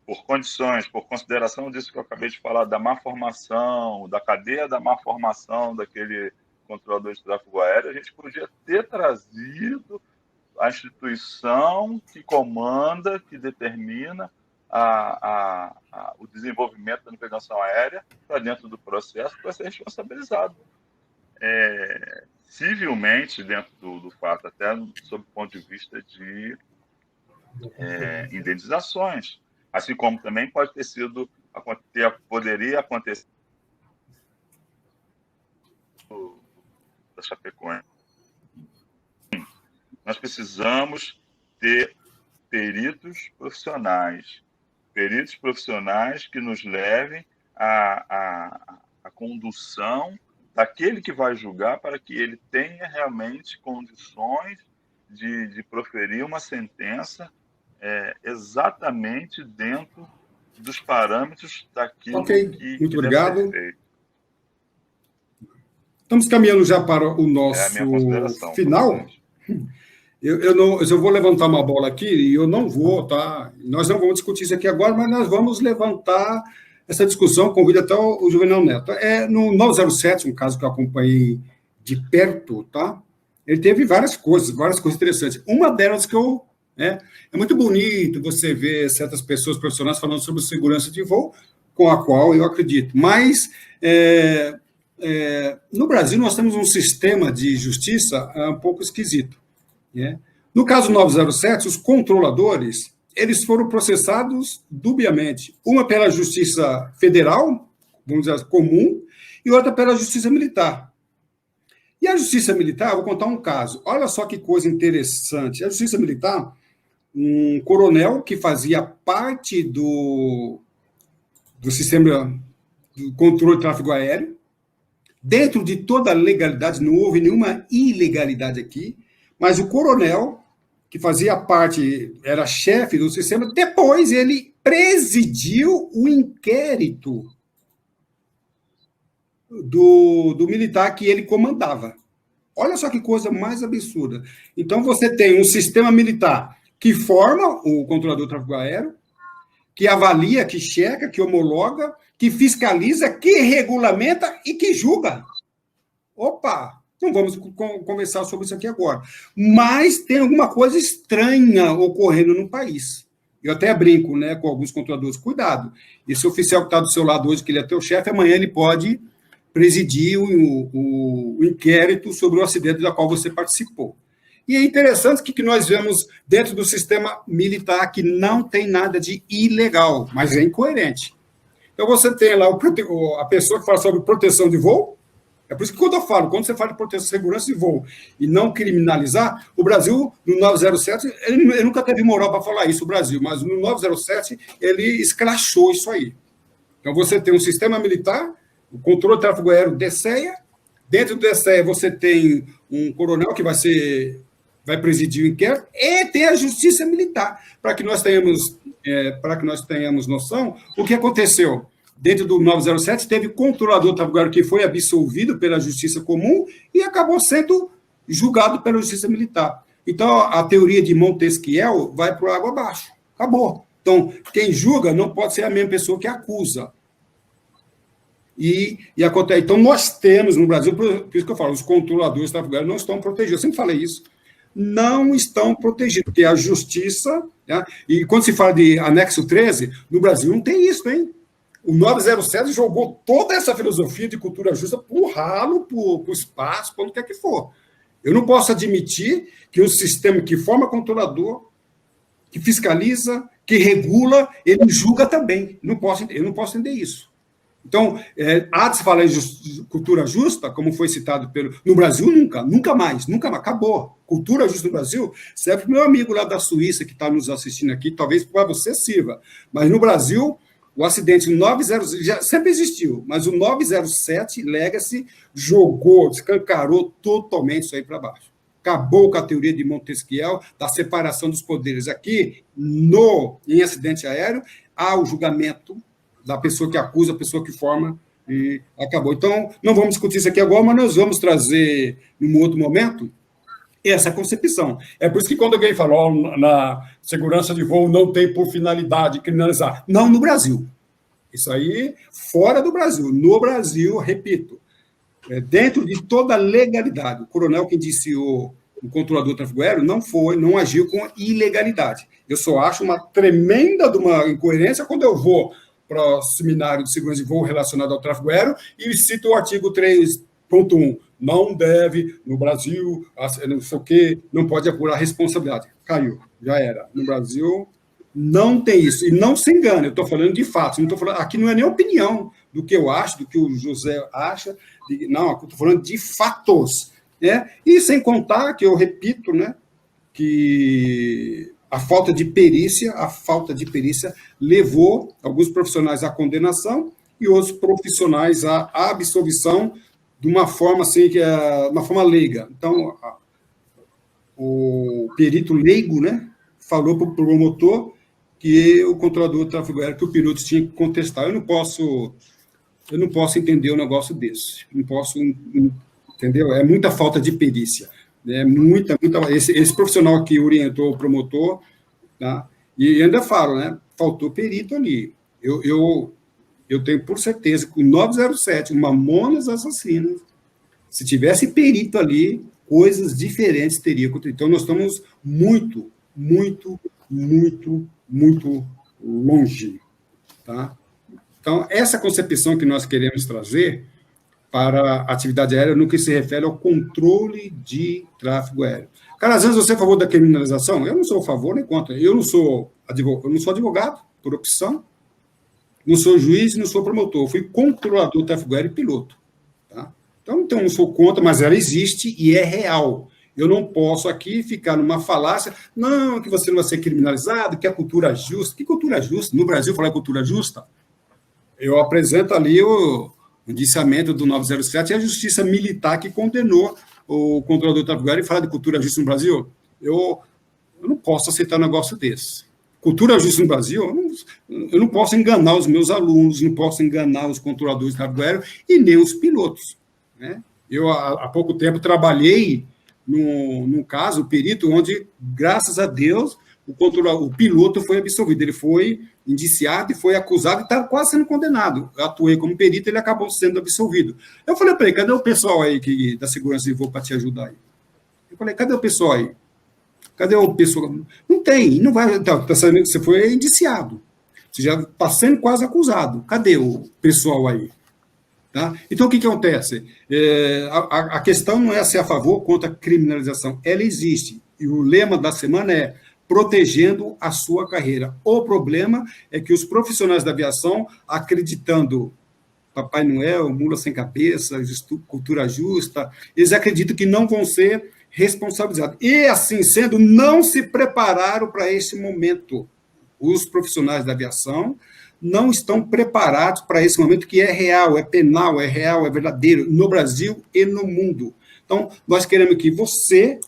por condições, por consideração disso que eu acabei de falar, da má formação, da cadeia da má formação daquele controlador de tráfego aéreo, a gente podia ter trazido a instituição que comanda, que determina o desenvolvimento da navegação aérea para dentro do processo para ser responsabilizado civilmente dentro do fato, até sob o ponto de vista de indenizações, assim como também pode ter sido, poderia acontecer da Chapecoense. Nós precisamos ter peritos profissionais que nos levem à condução daquele que vai julgar, para que ele tenha realmente condições de proferir uma sentença exatamente dentro dos parâmetros daquilo muito obrigado. deve ser feito. Estamos caminhando já para o É a nosso minha consideração. final. Eu vou levantar uma bola aqui e eu não vou, tá? Nós não vamos discutir isso aqui agora, mas nós vamos levantar essa discussão, convido até o Juvenal Neto. No 907, um caso que eu acompanhei de perto, tá? Ele teve várias coisas interessantes. Uma delas é muito bonito você ver certas pessoas profissionais falando sobre segurança de voo, com a qual eu acredito. Mas, no Brasil, nós temos um sistema de justiça um pouco esquisito. Né? No caso 907, os controladores, eles foram processados dubiamente. Uma pela Justiça Federal, vamos dizer, comum, e outra pela Justiça Militar. E a Justiça Militar, vou contar um caso. Olha só que coisa interessante. A Justiça Militar, um coronel que fazia parte do sistema do controle de tráfego aéreo, dentro de toda a legalidade, não houve nenhuma ilegalidade aqui, mas o coronel, que fazia parte, era chefe do sistema, depois ele presidiu o inquérito do militar que ele comandava. Olha só que coisa mais absurda. Então, você tem um sistema militar que forma o controlador do tráfego aéreo, que avalia, que checa, que homologa, que fiscaliza, que regulamenta e que julga. Opa! Não vamos conversar sobre isso aqui agora. Mas tem alguma coisa estranha ocorrendo no país. Eu até brinco, né, com alguns controladores. Cuidado. Esse oficial que está do seu lado hoje, que ele é teu chefe, amanhã ele pode presidir o inquérito sobre o acidente da qual você participou. E é interessante que nós vemos dentro do sistema militar que não tem nada de ilegal, mas é incoerente. Então, você tem lá a pessoa que fala sobre proteção de voo. É por isso que quando você fala de proteção e segurança de voo e não criminalizar, o Brasil, no 907, ele nunca teve moral para falar isso, o Brasil, mas no 907 ele escrachou isso aí. Então, você tem um sistema militar, o controle do tráfego aéreo DSEA, dentro do DSEA você tem um coronel que vai presidir o inquérito, e tem a justiça militar, para que nós tenhamos noção o que aconteceu. Dentro do 907, teve controlador do tráfego aéreo que foi absolvido pela Justiça Comum e acabou sendo julgado pela Justiça Militar. Então, a teoria de Montesquieu vai para o água abaixo. Acabou. Então, quem julga não pode ser a mesma pessoa que acusa. E acontece. Então, nós temos no Brasil, por isso que eu falo, os controladores do tráfego aéreo não estão protegidos. Eu sempre falei isso. Não estão protegidos, porque a Justiça... Né, e quando se fala de anexo 13, no Brasil não tem isso, hein? O 907 jogou toda essa filosofia de cultura justa para o ralo, para o espaço, para onde quer que for. Eu não posso admitir que um sistema que forma controlador, que fiscaliza, que regula, ele julga também. Eu não posso entender isso. Então, há de se falar em cultura justa, como foi citado no Brasil, nunca mais, acabou. Cultura justa no Brasil serve para o meu amigo lá da Suíça, que está nos assistindo aqui, talvez para você sirva. Mas no Brasil... O acidente 907 já sempre existiu, mas o 907 Legacy escancarou totalmente isso aí para baixo. Acabou com a teoria de Montesquieu da separação dos poderes. Aqui, em acidente aéreo, há o julgamento da pessoa que acusa, a pessoa que forma, e acabou. Então, não vamos discutir isso aqui agora, mas nós vamos trazer, em um outro momento, essa concepção. É por isso que quando alguém fala na segurança de voo não tem por finalidade criminalizar. Não no Brasil. Isso aí fora do Brasil. No Brasil, repito, dentro de toda a legalidade. O coronel que indiciou o controlador do tráfego aéreo não agiu com ilegalidade. Eu só acho uma tremenda de uma incoerência quando eu vou para o seminário de segurança de voo relacionado ao tráfego aéreo e cito o artigo 3.1. Não deve, no Brasil, não sei o quê, não pode apurar responsabilidade. Caiu, já era. No Brasil, não tem isso. E não se engane, eu estou falando de fatos. Aqui não é nem opinião do que eu acho, do que o José acha. Não, estou falando de fatos. Né? E sem contar que eu repito, né, que a falta de perícia levou alguns profissionais à condenação e outros profissionais à absolvição de uma forma assim, que é uma forma leiga. Então, o perito leigo, né, falou para o promotor que o controlador do tráfego aéreo, que o piloto tinha que contestar. Eu não posso entender um negócio desse. Não posso, entendeu? É muita falta de perícia. É muita. Esse profissional que orientou o promotor, tá? E ainda falo, né? Faltou perito ali. Eu tenho por certeza que o 907, o Mamonas Assassinas, se tivesse perito ali, coisas diferentes teria acontecido. Então, nós estamos muito, muito, muito, muito longe, tá? Então, essa concepção que nós queremos trazer para a atividade aérea no que se refere ao controle de tráfego aéreo. Cara, às vezes você é a favor da criminalização? Eu não sou a favor nem contra. Eu não sou advogado por opção, não sou juiz, não sou promotor. Eu fui controlador do tráfego aéreo e piloto. Tá? Então, não sou contra, mas ela existe e é real. Eu não posso aqui ficar numa falácia, não, que você não vai ser criminalizado, que a cultura justa. Que cultura justa? No Brasil, falar cultura justa, eu apresento ali o indiciamento do 907 e a justiça militar que condenou o controlador do tráfego aéreo e falar de cultura justa no Brasil. Eu não posso aceitar um negócio desse. Cultura justa no Brasil, eu não posso enganar os meus alunos, não posso enganar os controladores do tráfego aéreo e nem os pilotos. Né? Eu, há pouco tempo, trabalhei num caso, perito, onde, graças a Deus, o piloto foi absolvido. Ele foi indiciado e foi acusado e está quase sendo condenado. Eu atuei como perito, ele acabou sendo absolvido. Eu falei para ele, cadê o pessoal aí da segurança de voo para te ajudar aí? Eu falei, cadê o pessoal aí? Cadê o pessoal? Não tem, não vai. Tá, você foi indiciado. Você já está sendo quase acusado. Cadê o pessoal aí? Tá? Então, o que acontece? A questão não é ser a favor ou contra a criminalização. Ela existe. E o lema da semana é protegendo a sua carreira. O problema é que os profissionais da aviação, acreditando Papai Noel, mula sem cabeça, cultura justa, eles acreditam que não vão ser responsabilizados. E, assim sendo, não se prepararam para esse momento. Os profissionais da aviação não estão preparados para esse momento que é real, é penal, é real, é verdadeiro, no Brasil e no mundo. Então, nós queremos que você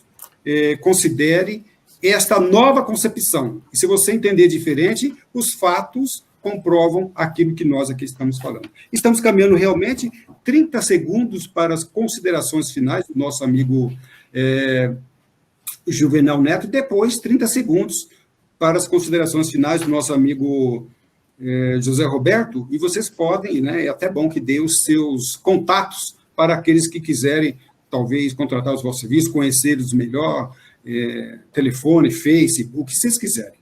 considere esta nova concepção. E se você entender diferente, os fatos comprovam aquilo que nós aqui estamos falando. Estamos caminhando realmente 30 segundos para as considerações finais do nosso amigo Juvenal Neto, e depois 30 segundos para as considerações finais do nosso amigo José Roberto, e vocês podem, né, é até bom que dê os seus contatos para aqueles que quiserem, talvez, contratar os vossos serviços, conhecê-los melhor, telefone, Face, o que vocês quiserem.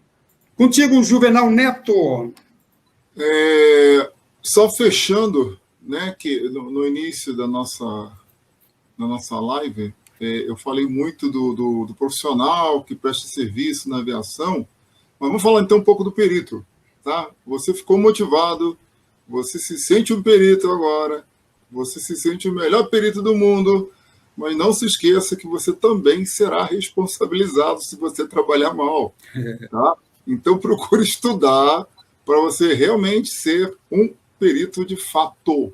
Contigo, Juvenal Neto. Só fechando, né, que no início da nossa live, eu falei muito do profissional que presta serviço na aviação, mas vamos falar então um pouco do perito. Tá? Você ficou motivado, você se sente um perito agora, você se sente o melhor perito do mundo, mas não se esqueça que você também será responsabilizado se você trabalhar mal. Tá? Então, procure estudar para você realmente ser um perito de fato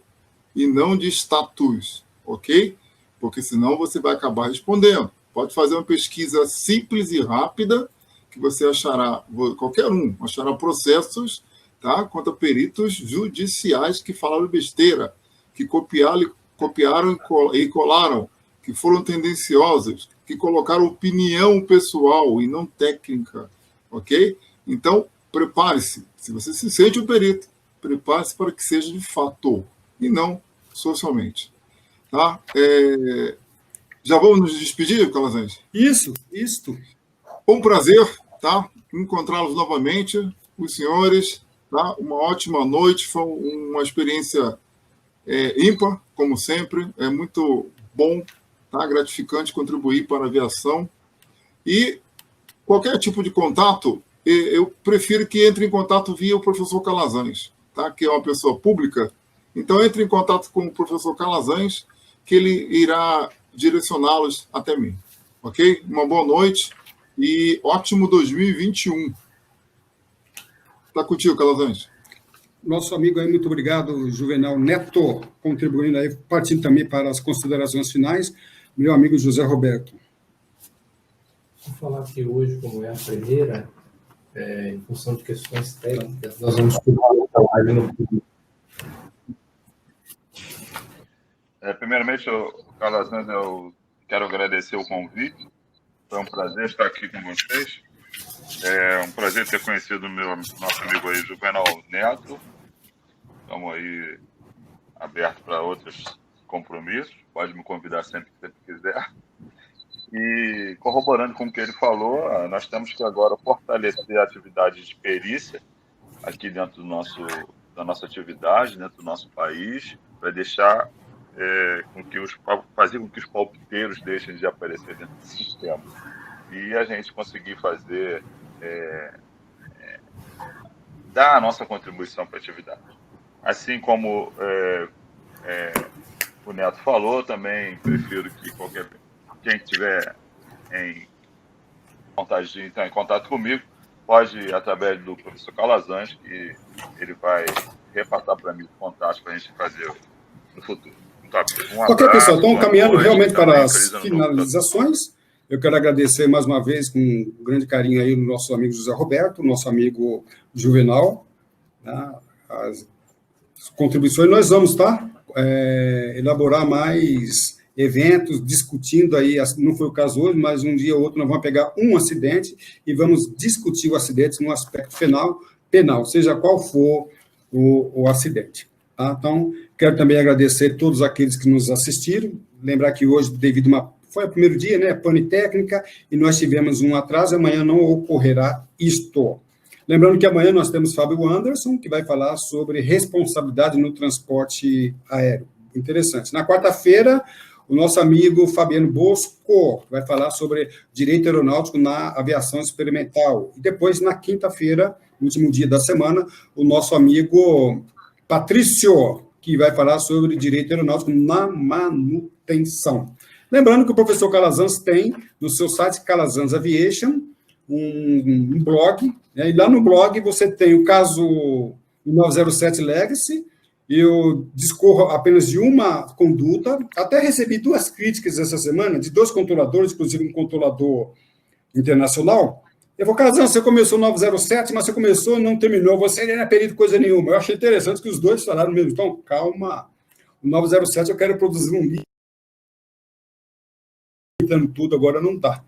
e não de status, ok? Porque senão você vai acabar respondendo. Pode fazer uma pesquisa simples e rápida, que você achará, qualquer um, achará processos, tá, contra peritos judiciais que falaram besteira, que copiaram e colaram, que foram tendenciosos, que colocaram opinião pessoal e não técnica, ok? Então, prepare-se. Se você se sente um perito, prepare-se para que seja de fato e não socialmente. Tá? Já vamos nos despedir, Calazans? Isso. Um prazer, tá, encontrá-los novamente, os senhores, tá? Uma ótima noite, foi uma experiência ímpar, como sempre, é muito bom, tá? Gratificante contribuir para a aviação. E qualquer tipo de contato, eu prefiro que entre em contato via o professor Calazans, tá? Que é uma pessoa pública. Então, entre em contato com o professor Calazans, que ele irá direcioná-los até mim. Ok? Uma boa noite e ótimo 2021. Está contigo, Calazans. Nosso amigo aí, muito obrigado, Juvenal Neto, contribuindo aí, partindo também para as considerações finais, meu amigo José Roberto. Vou falar que hoje, como é a primeira em função de questões técnicas, nós vamos continuar a live no público. Primeiramente, Calazans, eu quero agradecer o convite. Foi um prazer estar aqui com vocês. É um prazer ter conhecido nosso amigo aí, Juvenal Neto. Estamos aí abertos para outros compromissos. Pode me convidar sempre que você quiser. E corroborando com o que ele falou, nós temos que agora fortalecer a atividade de perícia aqui dentro da nossa atividade, dentro do nosso país, para deixar fazer com que os palpiteiros deixem de aparecer dentro do sistema. E a gente conseguir fazer, dar a nossa contribuição para a atividade. Assim como o Neto falou, também prefiro que quem tiver vontade de entrar em contato comigo, pode, através do professor Calazans, que ele vai repassar para mim os contatos para a gente fazer no futuro. Ok, pessoal, então caminhando realmente para as finalizações, eu quero agradecer mais uma vez com grande carinho aí o nosso amigo José Roberto, nosso amigo Juvenal, né, as contribuições. Nós vamos elaborar mais eventos, discutindo aí, não foi o caso hoje, mas um dia ou outro nós vamos pegar um acidente e vamos discutir o acidente no aspecto penal, seja qual for o acidente. Tá? Então, quero também agradecer a todos aqueles que nos assistiram, lembrar que hoje, foi o primeiro dia, né, pane técnica, e nós tivemos um atraso, amanhã não ocorrerá isto. Lembrando que amanhã nós temos Fábio Anderson, que vai falar sobre responsabilidade no transporte aéreo. Interessante. Na quarta-feira, o nosso amigo Fabiano Bosco vai falar sobre direito aeronáutico na aviação experimental. E depois, na quinta-feira, último dia da semana, o nosso amigo Patrício, que vai falar sobre direito aeronáutico na manutenção. Lembrando que o professor Calazans tem, no seu site Calazans Aviation, um blog, né, e lá no blog você tem o caso 907 Legacy. Eu discorro apenas de uma conduta, até recebi 2 críticas essa semana, de 2 controladores, inclusive um controlador internacional. Eu vou, Calazans, você começou no 907, mas você começou e não terminou, você não é perito coisa nenhuma. Eu achei interessante que os dois falaram mesmo, então, calma, o 907 eu quero produzir um livro, tudo, agora não está.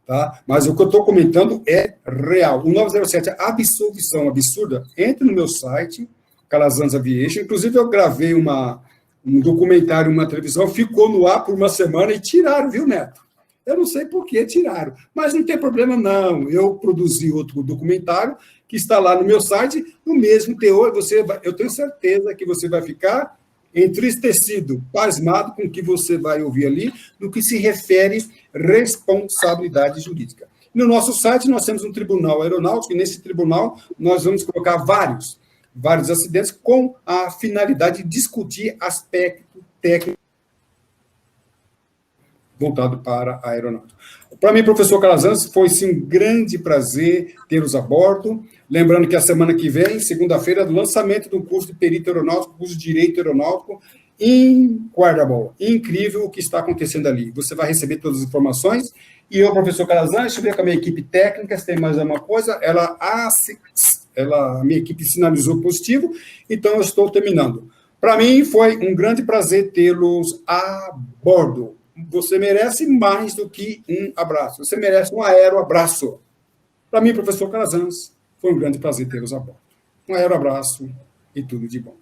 Tá? Mas o que eu estou comentando é real. O 907, a absolvição absurda, entre no meu site, Calazans Aviation. Inclusive, eu gravei um documentário, uma televisão, ficou no ar por uma semana e tiraram, viu, Neto? Eu não sei por que tiraram, mas não tem problema, não. Eu produzi outro documentário que está lá no meu site, no mesmo teor. Eu tenho certeza que você vai ficar entristecido, pasmado com o que você vai ouvir ali, no que se refere responsabilidade jurídica. No nosso site, nós temos um tribunal aeronáutico, e nesse tribunal nós vamos colocar vários acidentes com a finalidade de discutir aspecto técnico voltado para a aeronáutica. Para mim, professor Calazans, foi sim um grande prazer tê-los a bordo. Lembrando que a semana que vem, segunda-feira, do lançamento do curso de perito aeronáutico, curso de direito aeronáutico, incredible, incrível o que está acontecendo ali. Você vai receber todas as informações. E eu, professor Calazans, deixa eu ver com a minha equipe técnica, se tem mais alguma coisa. A minha equipe sinalizou positivo, então eu estou terminando. Para mim, foi um grande prazer tê-los a bordo. Você merece mais do que um abraço. Você merece um aeroabraço. Para mim, professor Calazans, foi um grande prazer tê-los a bordo. Um aeroabraço e tudo de bom.